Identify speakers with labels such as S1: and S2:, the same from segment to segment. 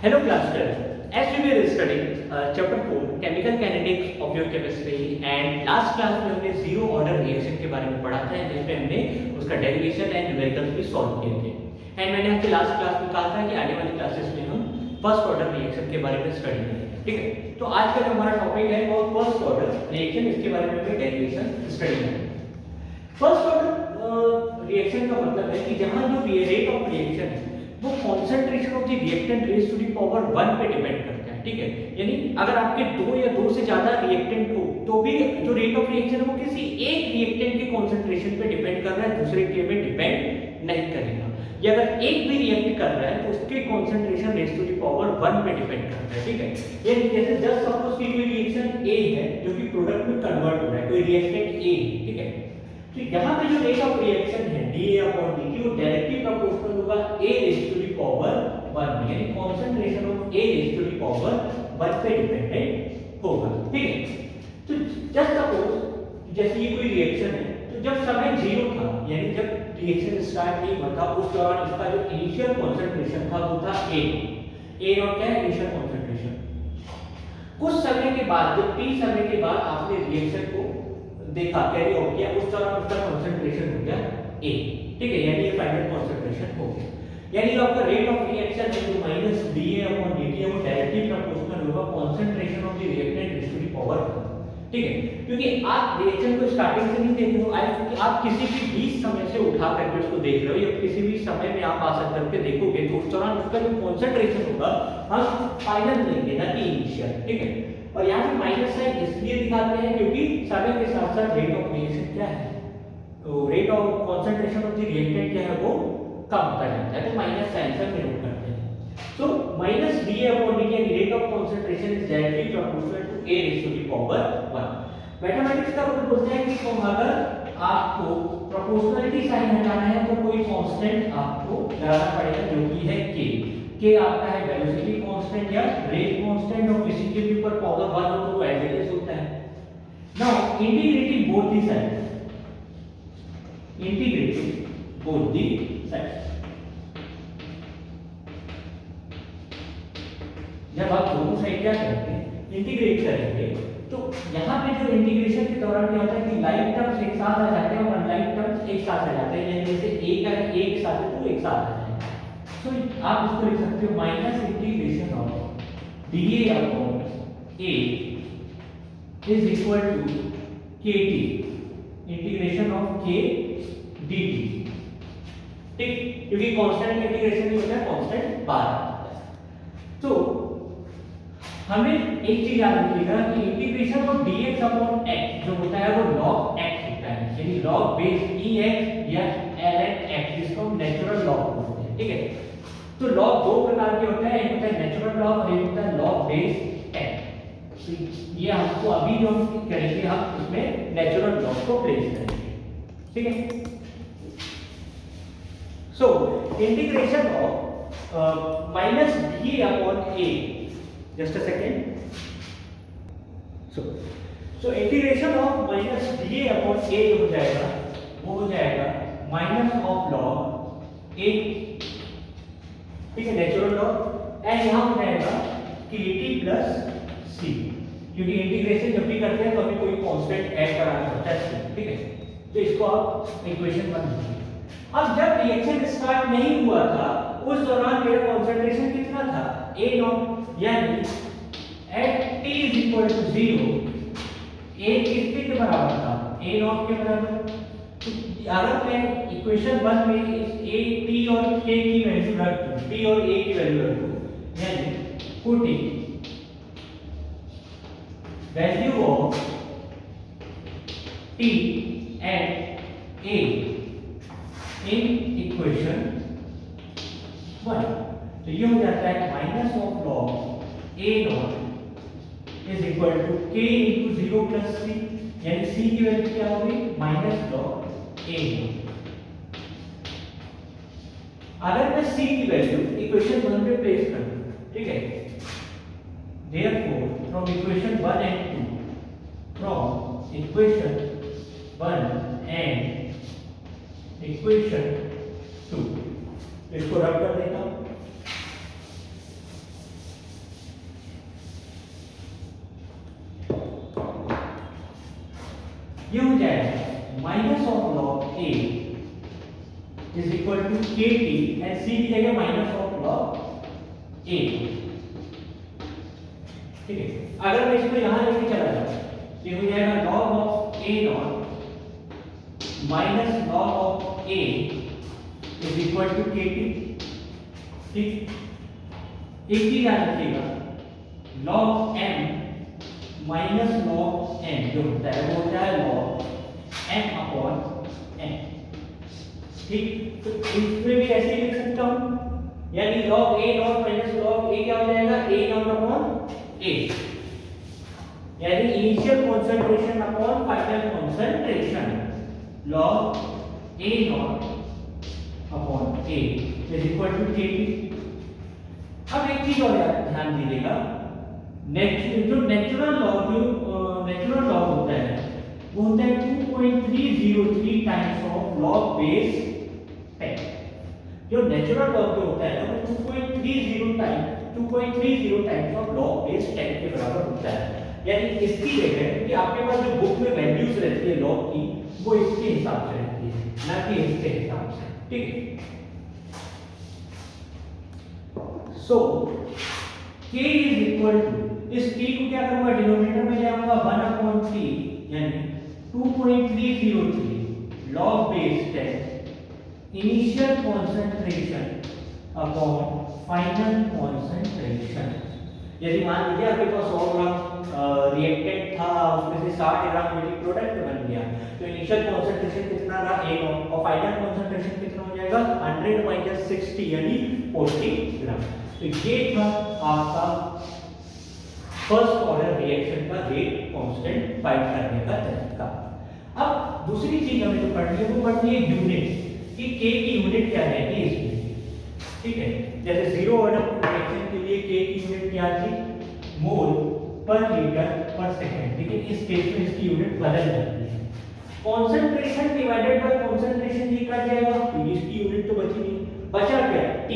S1: Hello class 12. As we were studying chapter 4 chemical kinetics of your chemistry and last class में हमने zero order reaction के बारे में पढ़ा था जिसमें हमने उसका डेरिवेशन एंड न्यूमेरिकल्स भी सॉल्व किए थे। एंड मैंने आपसे लास्ट क्लास में कहा था कि आने वाली क्लासेस में हम फर्स्ट ऑर्डर रिएक्शन के बारे में स्टडी करेंगे, ठीक है। तो आज का जो हमारा टॉपिक है वो फर्स्ट ऑर्डर रिएक्शन, इसके बारे में हमें डेरिवेशन स्टडी करेंगे। फर्स्ट ऑर्डर रिएक्शन का मतलब है कि जहां जो रेट ऑफ रिएक्शन है वो concentration of the reactant raise to the power 1 पे डिपेंड करता है, ठीक है। यानी अगर आपके दो या दो से ज्यादा रिएक्टेंट हो तो भी जो रेट ऑफ रिएक्शन है वो किसी एक रिएक्टेंट के कॉन्सेंट्रेशन पे डिपेंड कर रहा है, दूसरे के में डिपेंड नहीं करेगा। या अगर एक भी रिएक्ट कर रहा है तो उसके concentration raise to the power 1 पे डिपेंड करता है, ठीक है। ये जैसे जस्ट सपोज कि कोई रिएक्शन ए है जो कि प्रोडक्ट में कन्वर्ट हो रहा है, कोई रिएक्टेंट ए, ठीक है। तो यहाँ पे जो रेट ऑफ रिएक्शन है dA/dt वो डायरेक्टली प्रोपोर्शनल होगा A raise to the power 1, यानी concentration of A raise to the power 1 पे डिपेंडेंट होगा, ठीक है। तो जस्ट सपोज जैसे ये कोई रिएक्शन है तो जब समय 0 था, यानी जब रिएक्शन स्टार्ट नहीं हुआ था उस दौरान इसका जो इनिशियल कंसंट्रेशन था वो था A नॉट क्या है, इनिशियल कंसंट्रेशन। कुछ समय के बाद, जब t समय के बाद आपने रिएक्शन को देखा, कैरी आउट किया, उस दौरान उसका कंसंट्रेशन हो गया A, ठीक है, यानी ये फाइनल कंसंट्रेशन हो गया। यानी जो आपका रेट ऑफ रिएक्शन है जो माइनस dA/dt है वो डायरेक्टली प्रोपोर्शनल होगा concentration of the reactant raise to the power 1, ठीक है। क्योंकि आप रिएक्शन को स्टार्टिंग से नहीं देख रहे हो, आप किसी भी बीच समय से उठा करके उसको देख रहे हो या किसी भी समय में आप आशा करके देखोगे तो उस दौरान उसका जो कंसंट्रेशन होगा हम फाइनल लेंगे ना कि इनिशियल, ठीक है। और यहाँ पे माइनस साइन इसलिए दिखाते हैं क्योंकि समय के साथ साथ रेट ऑफ रिएक्शन क्या है, तो rate of concentration of the reactant क्या है वो कम होता जाता है, तो माइनस साइन से डिनोट करते हैं। सो माइनस dA/dt यानी rate of concentration is directly proportional to A raise to the power 1। Mathematics का रूल बोलता है कि तो अगर आपको प्रोपोर्शनलिटी साइन हटाना है तो कोई कांस्टेंट आपको लगाना पड़ेगा जो कि है k आपका है वेलोसिटी कांस्टेंट या रेट कांस्टेंट, और किसी के भी ऊपर पावर 1 हो तो वो एज इट इज होता है। Now integrating both the sides, integrating both the sides, जब आप दोनों साइड क्या करेंगे इंटीग्रेट करेंगे तो यहाँ पे जो इंटीग्रेशन के दौरान क्या होता है कि लाइन टर्म्स एक साथ आ जाते हैं और अनलाइन टर्म्स एक साथ आ जाते हैं, यानी जैसे a का a के साथ है तो एक साथ आ जाएगा। तो आप इसको लिख सकते हो minus integration of dA/A is equal to kt integration of k dt, ठीक, क्योंकि कांस्टेंट इंटीग्रेशन नहीं होता है, कांस्टेंट बाहर आता है। तो हमें एक चीज याद रखिएगा कि इंटीग्रेशन ऑफ dx/x जो होता है वो log x होता है, यानी log बेस ex या ln x, जिसको हम नेचुरल लॉग बोलते हैं, ठीक है। तो लॉग दो प्रकार के होते हैं, एक होता है नेचुरल लॉग और एक होता है लॉग बेस x। तो ये हमको अभी जो हम करेंगे हम इसमें नेचुरल लॉग को प्लेस करेंगे, ठीक है। So integration of minus dA/A, just a second, so integration of minus dA/A जो हो जाएगा वो हो जाएगा माइनस ऑफ लॉग A, ठीक है, नेचुरल लॉग, एंड यहाँ हो जाएगा kt प्लस c, क्योंकि इंटीग्रेशन जब भी करते हैं तो हमें कोई कांस्टेंट ऐड कराना होता है c, ठीक है। तो इसको आप इक्वेशन बन लीजिए। अब जब रिएक्शन स्टार्ट नहीं हुआ था उस दौरान मेरा कंसंट्रेशन कितना था A नॉट, यानी at t is equal to 0 A किसके के बराबर था, A नॉट के बराबर। तो अगर मैं इक्वेशन 1 में इस A t और k की वैल्यू रख दूं, t और A की वैल्यू रख दूं, यानी putting value of t and A in equation 1, तो ये हो जाता है minus of log A naught is equal to k into 0 plus c, यानी c की वैल्यू क्या होगी माइनस लॉग A नॉट। अगर मैं c की वैल्यू इक्वेशन 1 पे प्लेस कर दूं, ठीक है, therefore from equation 1 and 2, from equation 1 and equation 2, इसको रब कर देता हूं। ये हो जाएगा minus of log a is equal to के टी एंड सी की जगह माइनस ऑफ लॉग ए। ठीक है, अगर मैं इसको यहां लेके चला जाऊं ये हो जाएगा log of a naught minus log of a is equal to के टी। ठीक, एक चीज याद रखिएगा, log m minus log n जो होता है वो होता है लॉग एम अपॉन एन। ठीक, तो इसमें भी ऐसे ही लिख सकता हूं, यानी log A naught minus log A क्या हो जाएगा, ए नॉट अपॉन ए, यानी initial concentration upon final concentration log A naught upon A is equal to के टी। अब एक चीज और ध्यान दीजिएगा, जो नेचुरल लॉग होता है वो होता है 2.303 टाइम्स ऑफ लॉग बेस 10। जो नेचुरल लॉग जो होता है वो 2.30 टाइम्स ऑफ लॉग बेस 10 के बराबर होता है। यानी इसकी जगह कि आपके पास जो बुक में वैल्यूज रहती है लॉग की वो इसके हिसाब से रहती है, ना कि इसके हिसाब से। ठीक है, सो k इज इक्वल टू, इस t को क्या करूंगा, डिनोमिनेटर में ले आऊंगा 1/t यानी 2.303 log base 10 initial concentration upon final concentration. यदि मान लीजिए आपके पास 100 ग्राम रिएक्टेंट था, उसमें से 60 ग्राम मिल्क प्रोडक्ट बन गया, तो इनिशियल कंसंट्रेशन कितना रहा, a नॉट, और फाइनल कंसंट्रेशन कितना हो जाएगा 100 माइनस 60 यानी 40 ग्राम। तो ये था आपका फर्स्ट ऑर्डर रिएक्शन का रेट कांस्टेंट फाइंड करने का तरीका। अब दूसरी चीज हमें जो पढ़नी है वो पढ़नी है यूनिट, कि k की यूनिट क्या है इसमें। ठीक है, जैसे जीरो ऑर्डर रिएक्शन के लिए k की यूनिट क्या थी, मोल पर लीटर पर सेकंड। ठीक है, इस केस में इसकी यूनिट बदल जाती है, कंसंट्रेशन डिवाइडेड बाय कंसंट्रेशन लिखा जाएगा, तो इसकी यूनिट तो बची नहीं, बचा क्या t।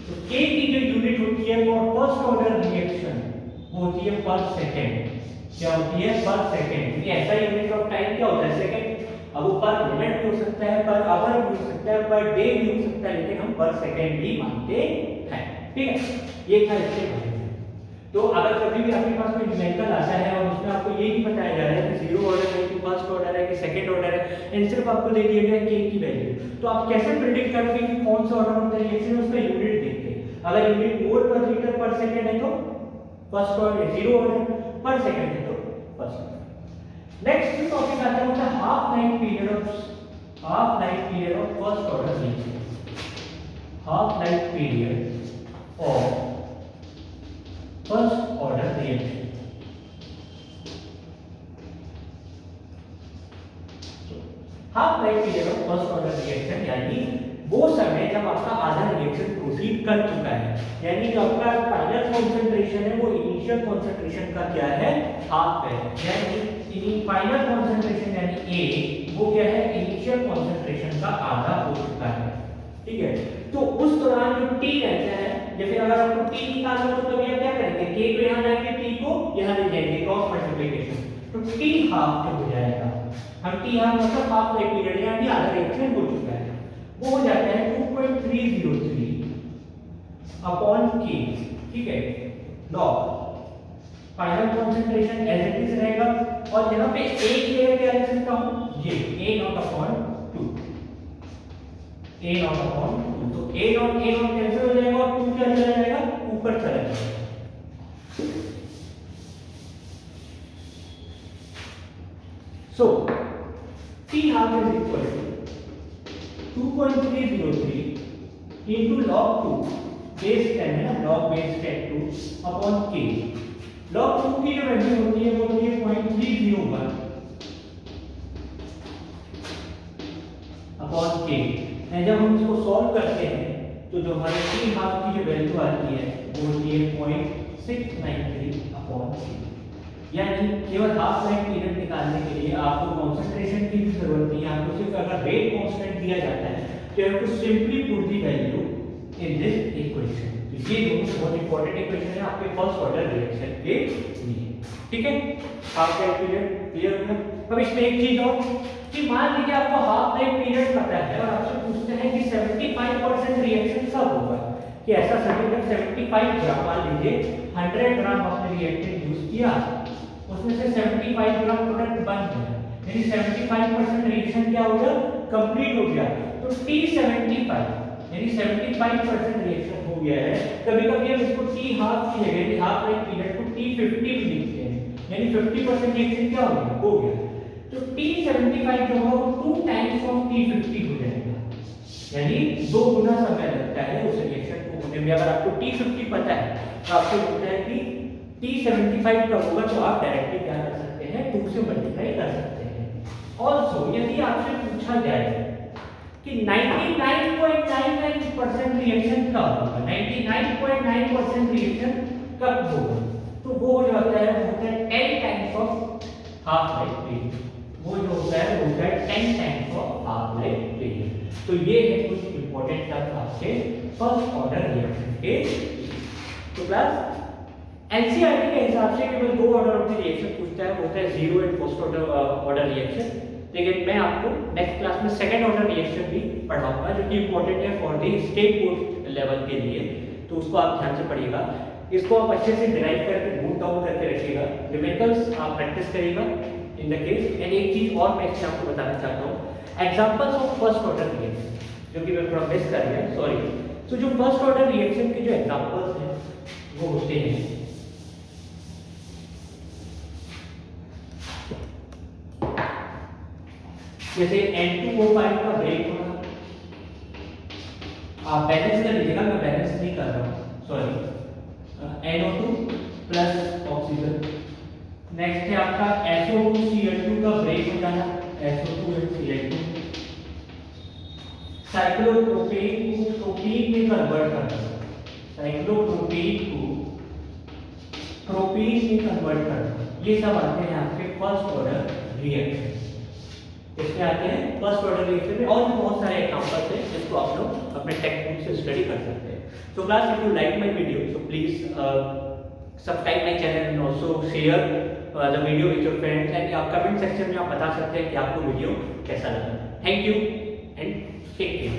S1: तो k की जो यूनिट होती है वो फर्स्ट ऑर्डर रिएक्शन होती है पर सेकंड। क्या होती है, पर सेकंड। ये ऐसा यूनिट ऑफ टाइम क्या होता है, सेकंड। अब वो पर मिनट भी हो सकता है, पर आवर भी हो सकता है, पर डे भी हो सकता है, लेकिन हम पर सेकंड ही मानते हैं। ठीक है, ये था इसके बारे में। तो अगर कभी भी आपके पास कोई न्यूमेरिकल आता है और उसमें आपको ये नहीं बताया जा रहा है कि जीरो ऑर्डर है कि फर्स्ट ऑर्डर है कि सेकंड ऑर्डर है, एंड सिर्फ आपको दे दिया गया है k की वैल्यू, तो आप कैसे प्रेडिक्ट करोगे कि कौन सा ऑर्डर ऑफ द रिएक्शन है, उसका यूनिट देख के। अगर यूनिट मोल पर लीटर पर सेकंड है तो फर्स्ट ऑर्डर, जीरो ऑर्डर पर सेकंड है तो फर्स्ट ऑर्डर। नेक्स्ट टॉपिक आता है half life period of first order reaction. Half life period of first order reaction. Half life period of first order reaction यानी वो समय जब आपका आधा रिएक्शन प्रोसीड कर चुका है, यानी जो आपका फाइनल कंसंट्रेशन है वो इनिशियल कंसंट्रेशन का क्या है, हाफ है। यानी फाइनल कंसंट्रेशन यानी A वो क्या है, इनिशियल कंसंट्रेशन का आधा हो चुका है। ठीक है, तो उस दौरान जो t रहता है, या फिर अगर आपको t निकालना हो तो तभी आप क्या करेंगे, k को यहां लाएंगे, t को यहां ले जाएंगे, क्रॉस मल्टीप्लिकेशन, तो t हाफ जो हो जाएगा। हम t हाफ मतलब हाफ लाइफ पीरियड यानी आधा रिएक्शन हो चुका है, वो हो जाता है 2.303 अपॉन k। ठीक है, log final concentration as it is रहेगा, और यहां पे a की जगह क्या लिख सकता हूं, ये a not upon 2, a not upon 2। तो a नॉट कैंसिल हो जाएगा और 2 क्या चला जाएगा, ऊपर चला जाएगा। सो t half is equal to 2.303 into log 2 base 10 है ना, log base 10 2 upon k। log 2 की जो वैल्यू होती है वो होती है 0.301 अपॉन k। एंड जब हम इसको सॉल्व करते हैं तो जो हमारे t हाफ की जो वैल्यू आती है वो होती है 0.693 अपॉन k। यानी केवल हाफ लाइफ पीरियड निकालने के लिए आपको कंसंट्रेशन की भी जरूरत नहीं है, आपको सिर्फ अगर रेट कांस्टेंट दिया जाता है तो you have to simply put the value in this equation. तो ये दोनों बहुत इंपॉर्टेंट इक्वेशन है आपके फर्स्ट ऑर्डर रिएक्शन के लिए। ठीक है, हाफ लाइफ पीरियड क्लियर हो गया। अब इसमें एक चीज और कि मान लीजिए आपको हाफ लाइफ पीरियड पता है और आपसे पूछते हैं कि 75% रिएक्शन कब होगा, कि ऐसा सर्टिफिकेट 75 ग्राम, मान लीजिए 100 ग्राम आपने रिएक्टेंट यूज किया, उसमें से 75 ग्राम प्रोडक्ट बन गया, यानी 75% रिएक्शन क्या हो गया, कंप्लीट हो गया। तो T75 यानी 75% रिएक्शन हो गया है। कभी कभी हम इसको T हाफ की जगह हाफ लाइफ पीरियड को T50 भी लिखते हैं, यानी 50% रिएक्शन क्या हो गया। तो T75 जो होगा वो 2 टाइम्स ऑफ T50 हो जाएगा, यानी 2 गुना समय लगता है उस रिएक्शन को होने में। अगर आपको T50 पता है तो आपको बोलना है कि T75 का होगा, तो आप डायरेक्टली क्या कर सकते हैं, 2 से मल्टीप्लाई कर सकते हैं। ऑल्सो यदि आपसे पूछा जाए कि 99.99% रिएक्शन कब होगा, 99.9% रिएक्शन कब होगा, तो वो हो जाता है 10 times of half life period. वो जो होता है वो होता है 10 times of half life period. तो ये है कुछ इंपॉर्टेंट टर्म्स आपके फर्स्ट ऑर्डर रिएक्शन के। तो क्लास एनसीईआरटी के हिसाब से केवल 2 ऑर्डर ऑफ रिएक्शन पूछता है, वो होता है zero and first order reaction. लेकिन मैं आपको नेक्स्ट क्लास में सेकंड ऑर्डर रिएक्शन भी पढ़ाऊंगा, जो कि इंपॉर्टेंट है for the state board level के लिए, तो उसको आप ध्यान से पढ़िएगा। इसको आप अच्छे से डिराइव करके नोट डाउन करके रखिएगा, न्यूमेरिकल्स आप प्रैक्टिस करिएगा इन द केस। एंड एक चीज और मैं इसमें आपको बताना चाहता हूँ, examples of first order reaction, जो कि मैं थोड़ा मिस कर गया, सॉरी। तो जो फर्स्ट ऑर्डर रिएक्शन के जो एग्जांपल्स हैं वो होते हैं जैसे N2O5 का ब्रेक होना, आप बैलेंस कर लीजिएगा, मैं बैलेंस नहीं कर रहा हूँ, sorry. NO2 plus oxygen. Next है आपका SO2Cl2 का ब्रेक हो जाना, SO2 and Cl2। साइक्लोप्रोपेन को प्रोपीन में कन्वर्ट करना, साइक्लोप्रोपेन को प्रोपीन में कन्वर्ट करना, ये सब आते हैं आपके फर्स्ट ऑर्डर रिएक्शन। इसमें आते हैं फर्स्ट ऑर्डर रिएक्शन में, और भी बहुत सारे एग्जांपल्स हैं जिसको आप लोग अपने टेक्स्ट बुक से स्टडी कर सकते हैं। So class, if you like my video, so please subscribe my channel and also share the video with your friends, and आप कमेंट सेक्शन में आप बता सकते हैं कि आपको वीडियो कैसा लगा। Thank you and take care.